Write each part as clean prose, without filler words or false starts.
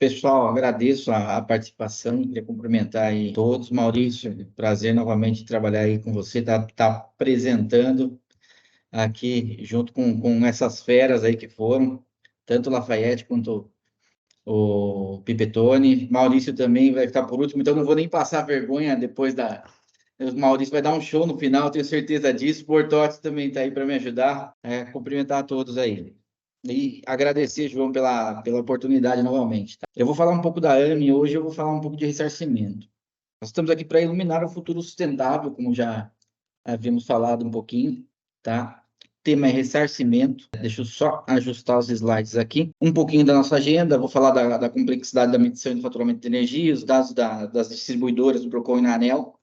Pessoal, agradeço a participação, queria cumprimentar aí todos. Maurício, prazer novamente trabalhar aí com você, tá apresentando aqui junto com essas feras aí que foram, tanto o Lafayette quanto o Pipetone. Maurício também vai ficar por último, então não vou nem passar vergonha depois da... O Maurício vai dar um show no final, tenho certeza disso. O Bortotti também está aí para me ajudar. Cumprimentar a todos aí. E agradecer, João, pela oportunidade novamente. Tá? Eu vou falar um pouco da AME hoje, eu vou falar um pouco de ressarcimento. Nós estamos aqui para iluminar o futuro sustentável, como já havíamos falado um pouquinho, tá? O tema é ressarcimento. Deixa eu só ajustar os slides aqui. Um pouquinho da nossa agenda, vou falar da complexidade da medição e do faturamento de energia, os dados das distribuidoras do Procon e na ANEEL,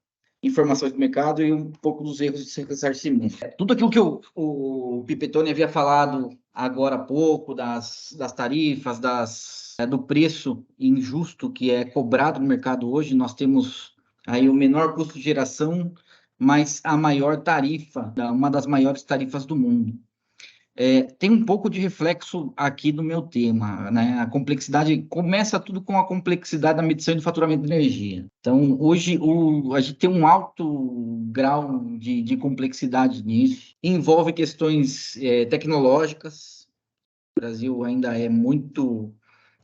informações do mercado e um pouco dos erros de ressarcimento. Tudo aquilo que o Pipetone havia falado agora há pouco, das tarifas, do preço injusto que é cobrado no mercado hoje, nós temos aí o menor custo de geração, mas a maior tarifa, uma das maiores tarifas do mundo. Tem um pouco de reflexo aqui no meu tema, né? A complexidade, começa tudo com a complexidade da medição e do faturamento de energia. Então, hoje, a gente tem um alto grau de complexidade nisso, envolve questões tecnológicas. O Brasil ainda é muito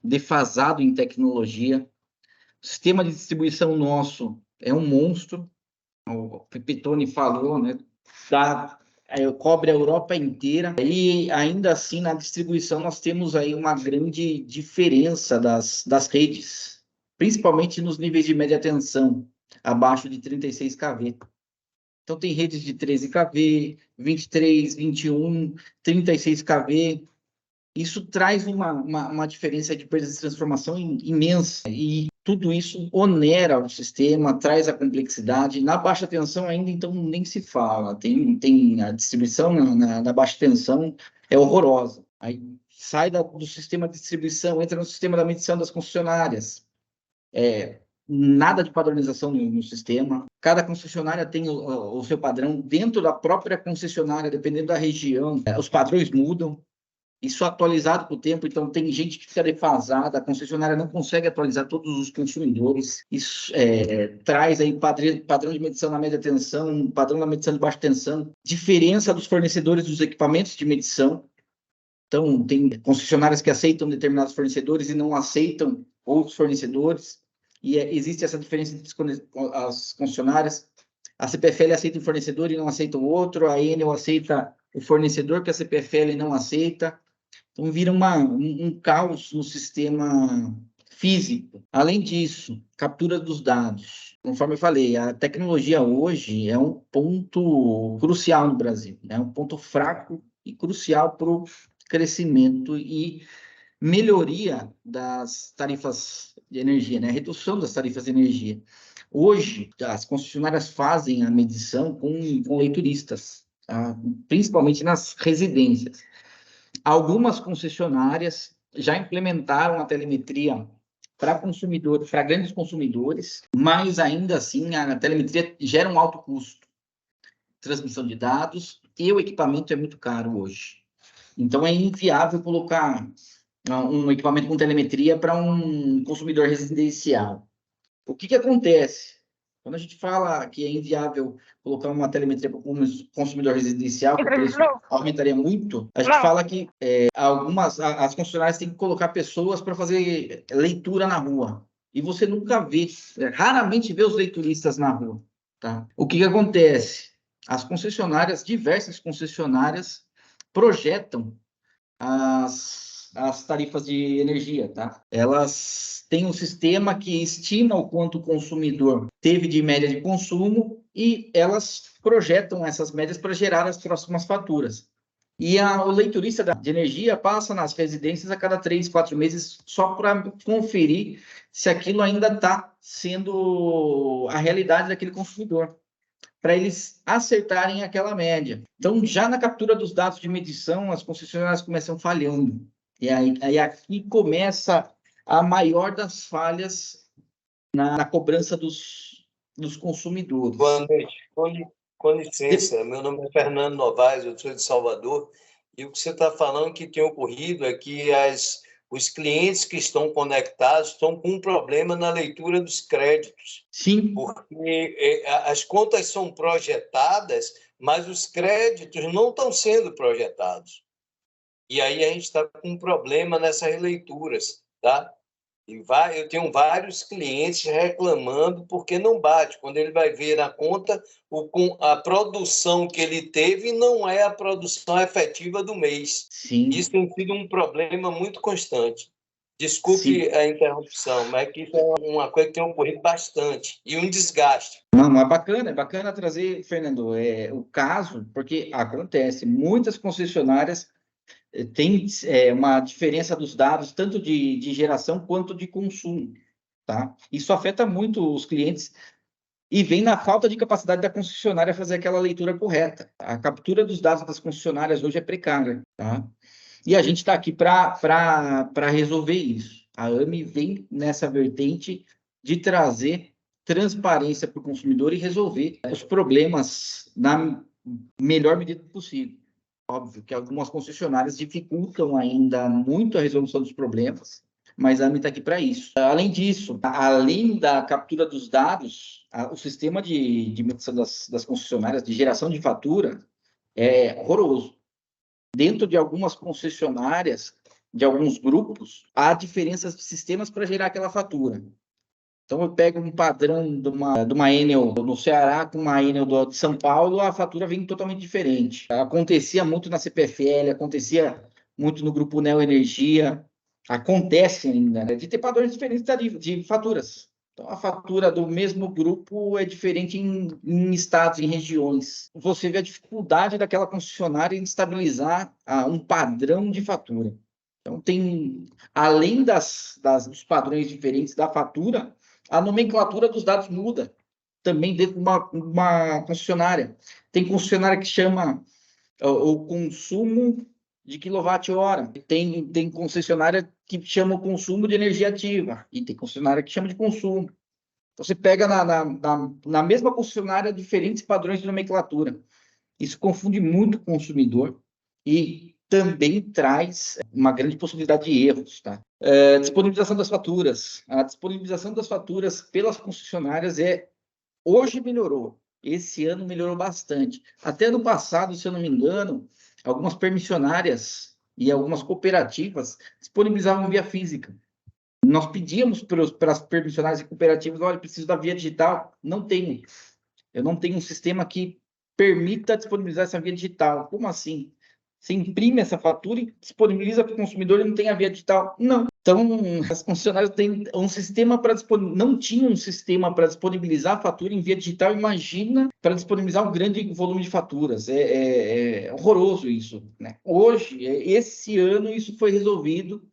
defasado em tecnologia. O sistema de distribuição nosso é um monstro, o Pipetone falou, né? Cobre a Europa inteira, e ainda assim na distribuição nós temos aí uma grande diferença das redes, principalmente nos níveis de média tensão, abaixo de 36 kV. Então tem redes de 13 kV, 23, 21, 36 kV. Isso traz uma diferença de perda de transformação imensa, e tudo isso onera o sistema, traz a complexidade. Na baixa tensão ainda, então, nem se fala. Tem a distribuição na baixa tensão é horrorosa. Aí sai do sistema de distribuição, entra no sistema da medição das concessionárias. Nada de padronização no sistema. Cada concessionária tem o seu padrão dentro da própria concessionária, dependendo da região. Os padrões mudam. Isso atualizado com o tempo, então tem gente que fica defasada, a concessionária não consegue atualizar todos os consumidores. Isso traz aí padrão de medição na média tensão, padrão na medição de baixa tensão, diferença dos fornecedores dos equipamentos de medição. Então, tem concessionárias que aceitam determinados fornecedores e não aceitam outros fornecedores, e existe essa diferença entre as concessionárias. A CPFL aceita um fornecedor e não aceita o outro, a Enel aceita o fornecedor que a CPFL não aceita. Então, vira um caos no sistema físico. Além disso, captura dos dados. Conforme eu falei, a tecnologia hoje é um ponto crucial no Brasil, é um ponto fraco e crucial para o crescimento e melhoria das tarifas de energia, né? Redução das tarifas de energia. Hoje, as concessionárias fazem a medição com leituristas, tá? Principalmente nas residências. Algumas concessionárias já implementaram a telemetria para consumidores, para grandes consumidores, mas ainda assim a telemetria gera um alto custo. Transmissão de dados e o equipamento é muito caro hoje. Então é inviável colocar um equipamento com telemetria para um consumidor residencial. O que acontece? Quando a gente fala que é inviável colocar uma telemetria para um consumidor residencial, que o preço aumentaria muito, a gente fala que as concessionárias têm que colocar pessoas para fazer leitura na rua. E você nunca vê, raramente vê os leituristas na rua. Tá? O que acontece? As concessionárias, diversas concessionárias, projetam as tarifas de energia, tá? Elas têm um sistema que estima o quanto o consumidor teve de média de consumo e elas projetam essas médias para gerar as próximas faturas. E o leiturista de energia passa nas residências a cada 3, 4 meses só para conferir se aquilo ainda está sendo a realidade daquele consumidor, para eles acertarem aquela média. Então, já na captura dos dados de medição, as concessionárias começam falhando. E aí aqui começa a maior das falhas na cobrança dos consumidores. Boa noite. Com licença, meu nome é Fernando Novaes, eu sou de Salvador, e o que você está falando que tem ocorrido é que os clientes que estão conectados estão com um problema na leitura dos créditos. Sim. Porque as contas são projetadas, mas os créditos não estão sendo projetados. E aí a gente está com um problema nessas releituras, tá? Eu tenho vários clientes reclamando porque não bate. Quando ele vai ver na conta, a produção que ele teve não é a produção efetiva do mês. Sim. Isso tem sido um problema muito constante. Desculpe a interrupção, mas que isso é uma coisa que tem ocorrido bastante e um desgaste. Não, é bacana trazer, Fernando, o caso, porque acontece, muitas concessionárias têm uma diferença dos dados, tanto de geração quanto de consumo, tá? Isso afeta muito os clientes e vem na falta de capacidade da concessionária fazer aquela leitura correta. A captura dos dados das concessionárias hoje é precária, tá? E a gente está aqui para resolver isso. A AME vem nessa vertente de trazer transparência para o consumidor e resolver os problemas na melhor medida possível. Óbvio que algumas concessionárias dificultam ainda muito a resolução dos problemas, mas a AME está aqui para isso. Além disso, além da captura dos dados, o sistema de medição das concessionárias, de geração de fatura, é horroroso. Dentro de algumas concessionárias, de alguns grupos, há diferenças de sistemas para gerar aquela fatura. Então, eu pego um padrão de uma Enel no Ceará com uma Enel de São Paulo, a fatura vem totalmente diferente. Acontecia muito na CPFL, acontecia muito no Grupo Neo Energia, acontece ainda, de ter padrões diferentes de faturas. Então, a fatura do mesmo grupo é diferente em estados, em regiões. Você vê a dificuldade daquela concessionária em estabilizar um padrão de fatura. Então, além dos padrões diferentes da fatura, a nomenclatura dos dados muda também dentro de uma concessionária. Tem concessionária que chama o consumo de quilowatt-hora. Tem concessionária que chama o consumo de energia ativa. E tem concessionária que chama de consumo. Então, você pega na mesma concessionária diferentes padrões de nomenclatura. Isso confunde muito o consumidor e também traz uma grande possibilidade de erros. Tá? Disponibilização das faturas. A disponibilização das faturas pelas concessionárias hoje melhorou. Esse ano melhorou bastante. Até no passado, se eu não me engano, algumas permissionárias e algumas cooperativas disponibilizavam via física. Nós pedíamos para as permissionárias e cooperativas, olha, preciso da via digital. Não tenho. Eu não tenho um sistema que permita disponibilizar essa via digital. Como assim? Você imprime essa fatura e disponibiliza para o consumidor e não tem a via digital? Não. Então, as concessionárias têm um sistema não tinham um sistema para disponibilizar a fatura em via digital. Imagina para disponibilizar um grande volume de faturas. É horroroso isso, né? Hoje, esse ano, isso foi resolvido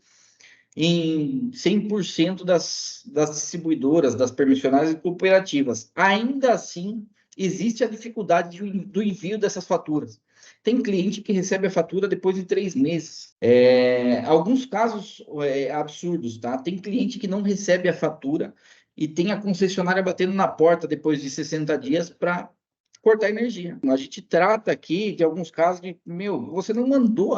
em 100% das distribuidoras, das permissionárias e cooperativas. Ainda assim, existe a dificuldade do envio dessas faturas. Tem cliente que recebe a fatura depois de 3 meses. Alguns casos absurdos, tá? Tem cliente que não recebe a fatura e tem a concessionária batendo na porta depois de 60 dias para cortar a energia. A gente trata aqui de alguns casos de, você não mandou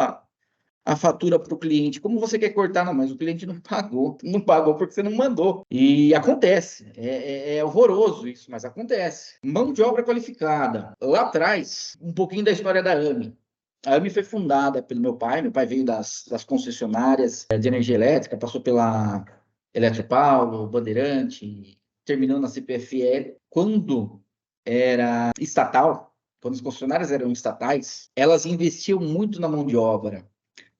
a fatura para o cliente. Como você quer cortar? Não, mas o cliente não pagou. Não pagou porque você não mandou. E acontece. É horroroso isso, mas acontece. Mão de obra qualificada. Lá atrás, um pouquinho da história da AME. A AME foi fundada pelo meu pai. Meu pai veio das concessionárias de energia elétrica, passou pela Eletropaulo, Bandeirante, terminou na CPFL. Quando era estatal, quando as concessionárias eram estatais, elas investiam muito na mão de obra.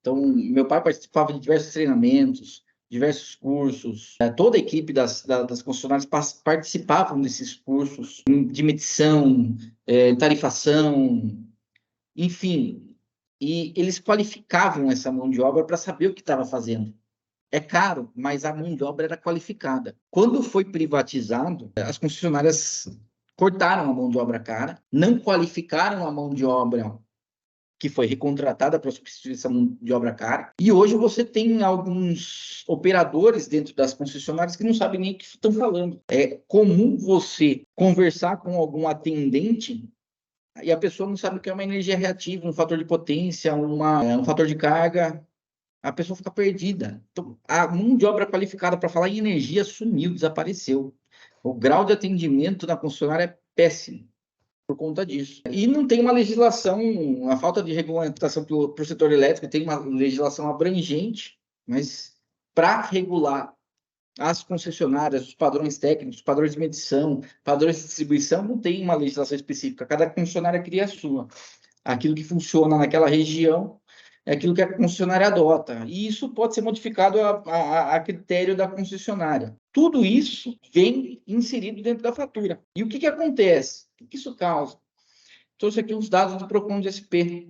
Então, meu pai participava de diversos treinamentos, diversos cursos. Toda a equipe das concessionárias participavam desses cursos de medição, tarifação, enfim. E eles qualificavam essa mão de obra para saber o que estava fazendo. É caro, mas a mão de obra era qualificada. Quando foi privatizado, as concessionárias cortaram a mão de obra cara, não qualificaram a mão de obra que foi recontratada para substituir essa mão de obra cara. E hoje você tem alguns operadores dentro das concessionárias que não sabem nem o que estão falando. É comum você conversar com algum atendente e a pessoa não sabe o que é uma energia reativa, um fator de potência, um fator de carga. a pessoa fica perdida. Então, a mão de obra qualificada para falar em energia sumiu, desapareceu. O grau de atendimento na concessionária é péssimo por conta disso. E não tem uma legislação, a falta de regulamentação para o setor elétrico tem uma legislação abrangente, mas para regular as concessionárias, os padrões técnicos, os padrões de medição, padrões de distribuição, não tem uma legislação específica. Cada concessionária cria a sua. Aquilo que funciona naquela região é aquilo que a concessionária adota. E isso pode ser modificado a critério da concessionária. Tudo isso vem inserido dentro da fatura. E o que acontece? O que isso causa? Trouxe aqui os dados do PROCON de SP,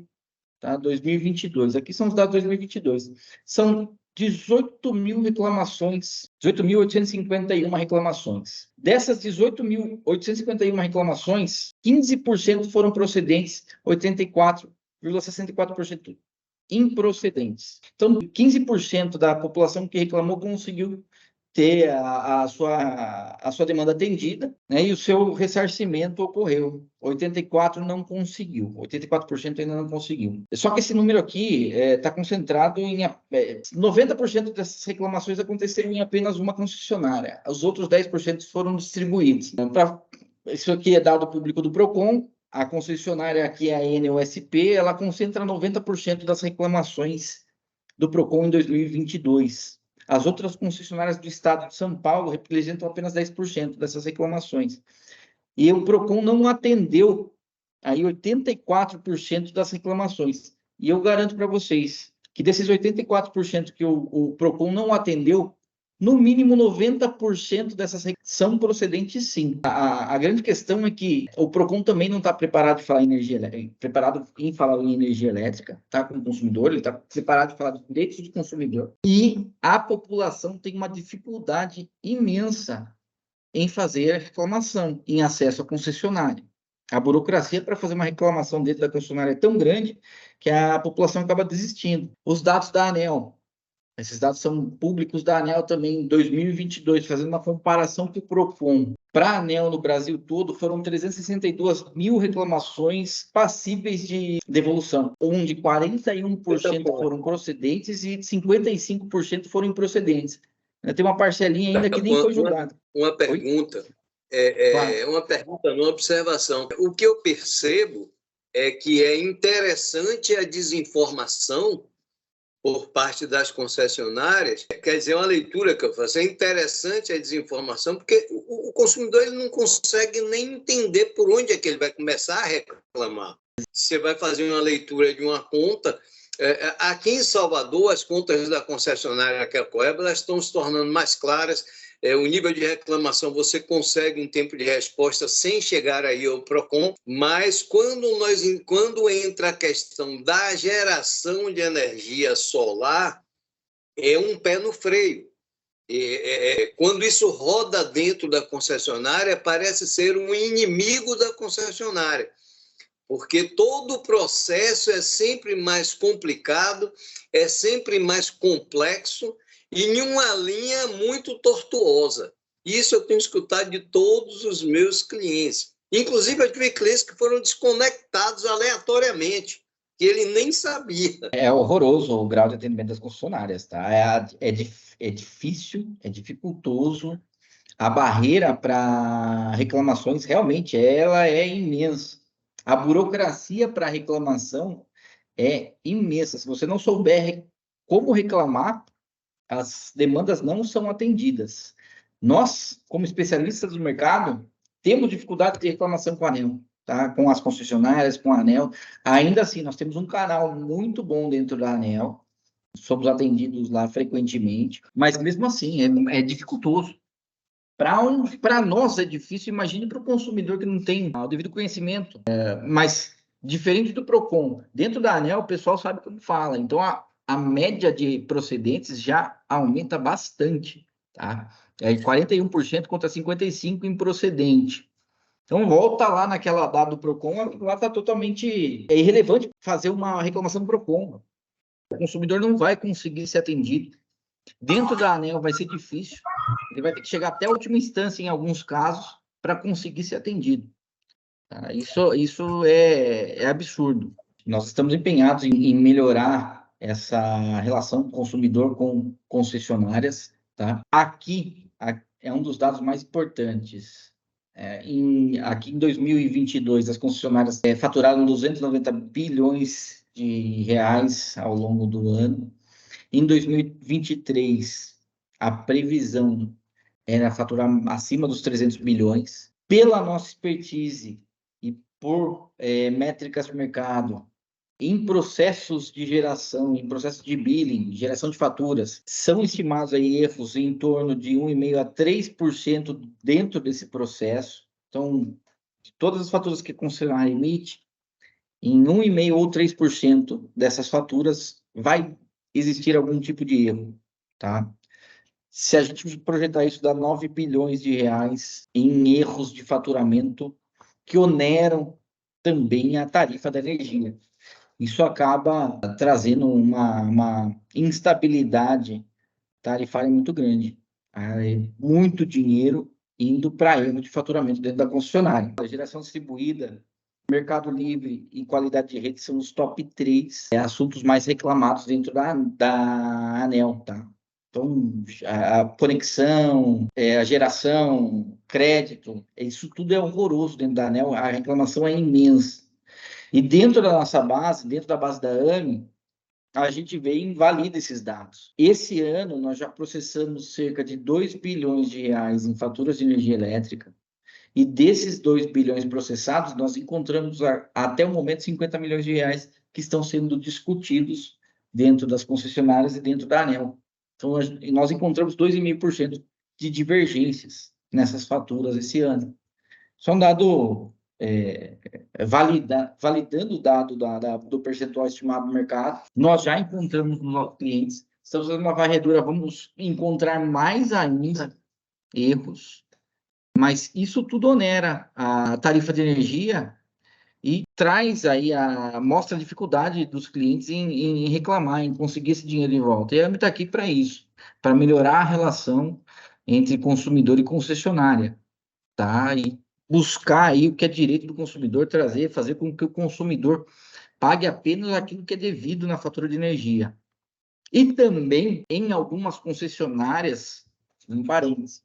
tá? 2022. Aqui são os dados de 2022. São 18 mil reclamações, 18.851 reclamações. Dessas 18.851 reclamações, 15% foram procedentes, 84,64% improcedentes. Então, 15% da população que reclamou conseguiu ter a sua demanda atendida, né, e o seu ressarcimento ocorreu. 84% não conseguiu, 84% ainda não conseguiu. Só que esse número aqui está concentrado em 90% dessas reclamações aconteceram em apenas uma concessionária. Os outros 10% foram distribuídos. Isso aqui é dado público do PROCON. A concessionária aqui é a ENEL-SP, ela concentra 90% das reclamações do PROCON em 2022. As outras concessionárias do estado de São Paulo representam apenas 10% dessas reclamações. E o PROCON não atendeu aí 84% das reclamações. E eu garanto para vocês que desses 84% que o PROCON não atendeu, no mínimo 90% dessas são procedentes, sim. A grande questão é que o PROCON também não está preparado em falar em energia elétrica, tá? Com o consumidor, ele está preparado em falar dos direitos do consumidor. E a população tem uma dificuldade imensa em fazer a reclamação, em acesso à concessionária. A burocracia para fazer uma reclamação dentro da concessionária é tão grande que a população acaba desistindo. Os dados da ANEEL. Esses dados são públicos da ANEEL também em 2022, fazendo uma comparação com o PROCON. Para a ANEEL no Brasil todo, foram 362 mil reclamações passíveis de devolução, onde 41% foram procedentes e 55% foram improcedentes. Tem uma parcelinha ainda que nem foi julgada. Uma pergunta, Claro. uma pergunta, uma observação. O que eu percebo é que é interessante a desinformação por parte das concessionárias, quer dizer, uma leitura que eu faço, é interessante a desinformação, porque o consumidor ele não consegue nem entender por onde é que ele vai começar a reclamar. Você vai fazer uma leitura de uma conta, aqui em Salvador, as contas da concessionária Quelcoeb, elas estão se tornando mais claras, o nível de reclamação você consegue um tempo de resposta sem chegar aí ao PROCON, mas quando entra a questão da geração de energia solar, é um pé no freio. Quando isso roda dentro da concessionária, parece ser um inimigo da concessionária, porque todo o processo é sempre mais complicado, é sempre mais complexo, e em uma linha muito tortuosa. Isso eu tenho escutado de todos os meus clientes. Inclusive, eu tive clientes que foram desconectados aleatoriamente, que ele nem sabia. É horroroso o grau de atendimento das concessionárias, tá? É difícil, é dificultoso. A barreira para reclamações, realmente, ela é imensa. A burocracia para reclamação é imensa. Se você não souber como reclamar, as demandas não são atendidas. Nós, como especialistas do mercado, temos dificuldade de reclamação com a ANEEL, tá? Com as concessionárias, com a ANEEL. Ainda assim, nós temos um canal muito bom dentro da ANEEL, somos atendidos lá frequentemente, mas mesmo assim é dificultoso. Para nós é difícil, imagine para o consumidor que não tem o devido conhecimento. Mas, diferente do PROCON, dentro da ANEEL o pessoal sabe como fala, então a média de procedentes já aumenta bastante, tá? 41% contra 55% improcedente. Então, volta lá naquela data do PROCON, lá está totalmente irrelevante fazer uma reclamação do PROCON. O consumidor não vai conseguir ser atendido. Dentro da ANEEL vai ser difícil, ele vai ter que chegar até a última instância em alguns casos para conseguir ser atendido. Tá? Isso é absurdo. Nós estamos empenhados em melhorar essa relação consumidor com concessionárias, tá? Aqui é um dos dados mais importantes. Aqui em 2022, as concessionárias faturaram 290 bilhões de reais ao longo do ano. Em 2023, a previsão era faturar acima dos 300 bilhões. Pela nossa expertise e por métricas de mercado, em processos de geração, em processos de billing, geração de faturas, são estimados aí erros em torno de 1,5% a 3% dentro desse processo. Então, de todas as faturas que a concessionária emite, em 1,5% ou 3% dessas faturas vai existir algum tipo de erro, tá? Se a gente projetar isso, dá 9 bilhões de reais em erros de faturamento que oneram também a tarifa da energia. Isso acaba trazendo uma instabilidade tarifária muito grande. Muito dinheiro indo para erro de faturamento dentro da concessionária. A geração distribuída, Mercado Livre e qualidade de rede são os top 3 assuntos mais reclamados dentro da ANEEL, tá? Então, a conexão, a geração, crédito, isso tudo é horroroso dentro da ANEEL, a reclamação é imensa. E dentro da nossa base, dentro da base da AME, a gente vê e invalida esses dados. Esse ano, nós já processamos cerca de 2 bilhões de reais em faturas de energia elétrica, e desses 2 bilhões processados, nós encontramos até o momento 50 milhões de reais que estão sendo discutidos dentro das concessionárias e dentro da ANEEL. Então, nós encontramos 2,5% de divergências nessas faturas esse ano. Isso é um dado validando o dado do percentual estimado do mercado. Nós já encontramos nos nossos clientes, estamos fazendo uma varredura, vamos encontrar mais ainda erros, mas isso tudo onera a tarifa de energia e mostra a dificuldade dos clientes em reclamar, em conseguir esse dinheiro de volta. E a AME está aqui para isso, para melhorar a relação entre consumidor e concessionária, tá? E buscar aí o que é direito do consumidor, fazer com que o consumidor pague apenas aquilo que é devido na fatura de energia. E também, em algumas concessionárias, em parênteses,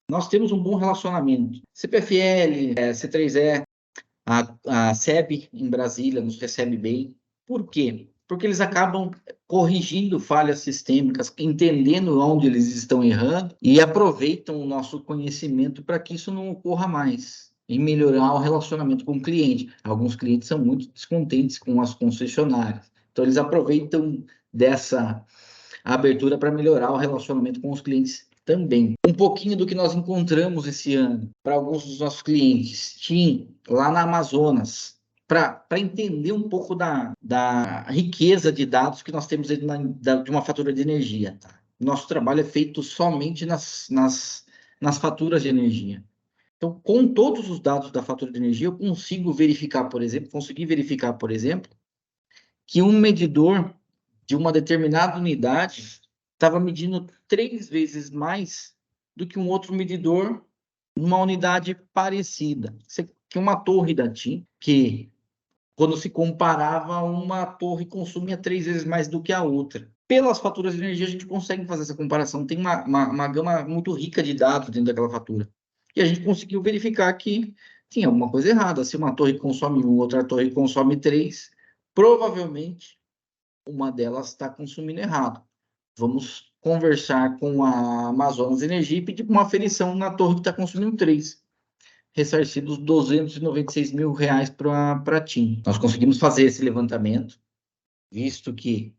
nós temos um bom relacionamento. CPFL, C3E, a SEB em Brasília nos recebe bem. Por quê? Porque eles acabam corrigindo falhas sistêmicas, entendendo onde eles estão errando e aproveitam o nosso conhecimento para que isso não ocorra mais e melhorar o relacionamento com o cliente. Alguns clientes são muito descontentes com as concessionárias, então eles aproveitam dessa abertura para melhorar o relacionamento com os clientes também. Um pouquinho do que nós encontramos esse ano para alguns dos nossos clientes, TIM, lá na Amazonas, para entender um pouco da riqueza de dados que nós temos de uma fatura de energia. Tá? Nosso trabalho é feito somente nas faturas de energia. Então, com todos os dados da fatura de energia, eu consegui verificar, por exemplo, que um medidor de uma determinada unidade estava medindo 3 vezes mais do que um outro medidor numa unidade parecida. Que uma torre da TIM, que quando se comparava, uma torre consumia 3 vezes mais do que a outra. Pelas faturas de energia, a gente consegue fazer essa comparação. Tem uma gama muito rica de dados dentro daquela fatura. E a gente conseguiu verificar que tinha alguma coisa errada. Se uma torre consome 1, outra torre consome 3, provavelmente uma delas está consumindo errado. Vamos conversar com a Amazonas Energia e pedir uma aferição na torre que está consumindo 3, ressarcidos R$ 296 mil para a TIM. Nós conseguimos fazer esse levantamento, visto que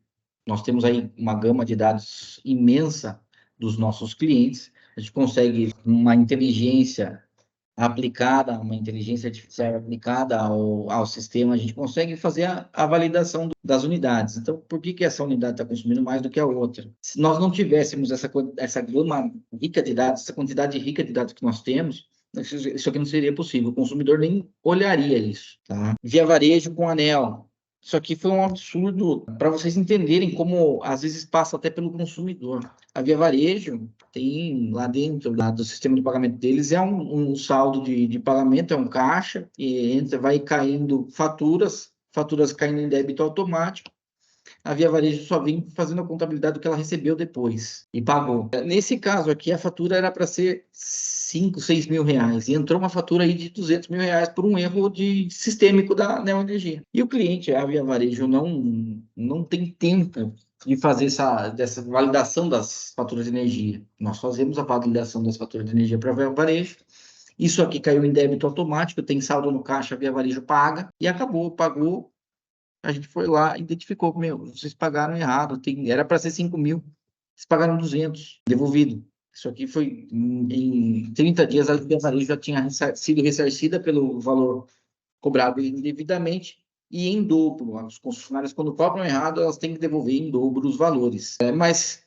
nós temos aí uma gama de dados imensa dos nossos clientes, a gente consegue uma inteligência aplicada, uma inteligência artificial aplicada ao sistema, a gente consegue fazer a validação das unidades. Então, por que essa unidade está consumindo mais do que a outra? Se nós não tivéssemos essa gama rica de dados, essa quantidade rica de dados que nós temos, isso aqui não seria possível. O consumidor nem olharia isso. Tá? Via varejo com ANEEL. Isso aqui foi um absurdo para vocês entenderem como, às vezes, passa até pelo consumidor. A Via Varejo tem lá dentro do sistema de pagamento deles, é um saldo de pagamento, é um caixa, e vai caindo faturas caindo em débito automático, a Via Varejo só vem fazendo a contabilidade do que ela recebeu depois e pagou. Nesse caso aqui, a fatura era para ser 5, 6 mil reais, e entrou uma fatura aí de 200 mil reais por um erro sistêmico da Neoenergia. E o cliente, a Via Varejo, não tem tempo de fazer dessa validação das faturas de energia. Nós fazemos a validação das faturas de energia para a Via Varejo. Isso aqui caiu em débito automático, tem saldo no caixa, a Via Varejo paga, e acabou, pagou. A gente foi lá, identificou, vocês pagaram errado, era para ser 5 mil, vocês pagaram 200, devolvido. Isso aqui foi em 30 dias, a Via Varejo já tinha sido ressarcida pelo valor cobrado indevidamente e em dobro. Os concessionários, quando cobram errado, elas têm que devolver em dobro os valores. Mas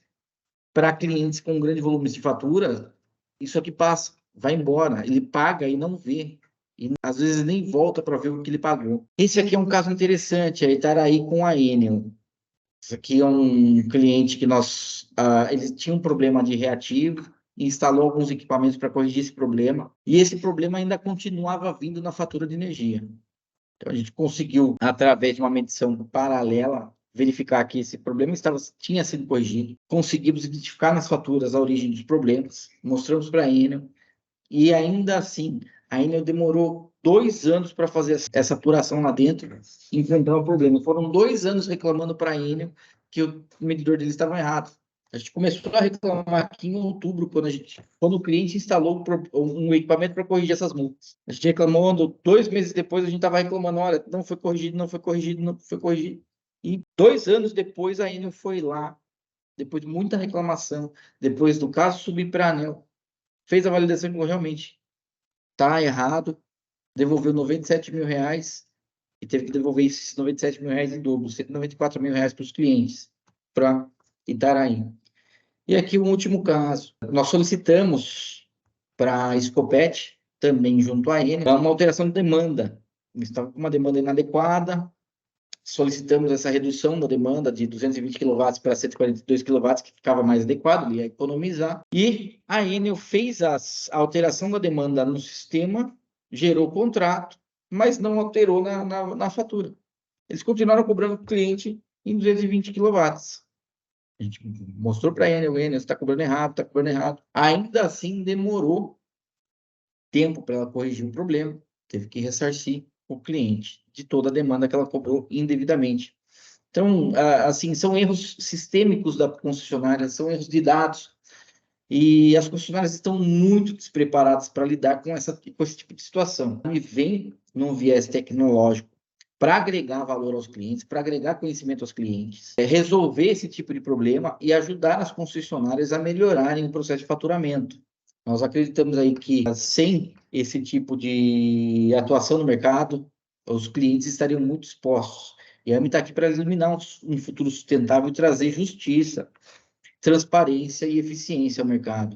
para clientes com grande volume de fatura, isso aqui passa, vai embora, ele paga e não vê. E às vezes nem volta para ver o que ele pagou. Esse aqui é um caso interessante, a Itaraí com a Enel. Esse aqui é um cliente que ele tinha um problema de reativo, instalou alguns equipamentos para corrigir esse problema, e esse problema ainda continuava vindo na fatura de energia. Então, a gente conseguiu, através de uma medição paralela, verificar que esse problema tinha sido corrigido. Conseguimos identificar nas faturas a origem dos problemas, mostramos para a Enel, e ainda assim, a Enel demorou 2 anos para fazer essa apuração lá dentro e enfrentar o problema. Foram 2 anos reclamando para a Enel que o medidor deles estava errado. A gente começou a reclamar aqui em outubro, quando o cliente instalou um equipamento para corrigir essas multas. A gente reclamou, 2 meses depois a gente estava reclamando, olha, não foi corrigido, não foi corrigido, não foi corrigido. E 2 anos depois a Enel foi lá, depois de muita reclamação, depois do caso subir para a ANEEL, fez a validação que realmente está errado, devolveu 97 mil reais e teve que devolver esses 97 mil reais em dobro, 194 mil reais para os clientes, para Itaraí. E aqui o último caso, nós solicitamos para a Scopet, também junto à Enel, uma alteração de demanda. Estava com uma demanda inadequada, solicitamos essa redução da demanda de 220 kW para 142 kW, que ficava mais adequado, ia economizar. E a Enel fez a alteração da demanda no sistema, gerou o contrato, mas não alterou na fatura. Eles continuaram cobrando o cliente em 220 kW. A gente mostrou para a Enel, você está cobrando errado, está cobrando errado. Ainda assim, demorou tempo para ela corrigir o problema, teve que ressarcir o cliente de toda a demanda que ela cobrou indevidamente. Então, assim, são erros sistêmicos da concessionária, são erros de dados, e as concessionárias estão muito despreparadas para lidar com esse tipo de situação. E vem num viés tecnológico para agregar valor aos clientes, para agregar conhecimento aos clientes, resolver esse tipo de problema e ajudar as concessionárias a melhorarem o processo de faturamento. Nós acreditamos aí que, sem esse tipo de atuação no mercado, os clientes estariam muito expostos. E a AME está aqui para eliminar um futuro sustentável e trazer justiça, transparência e eficiência ao mercado.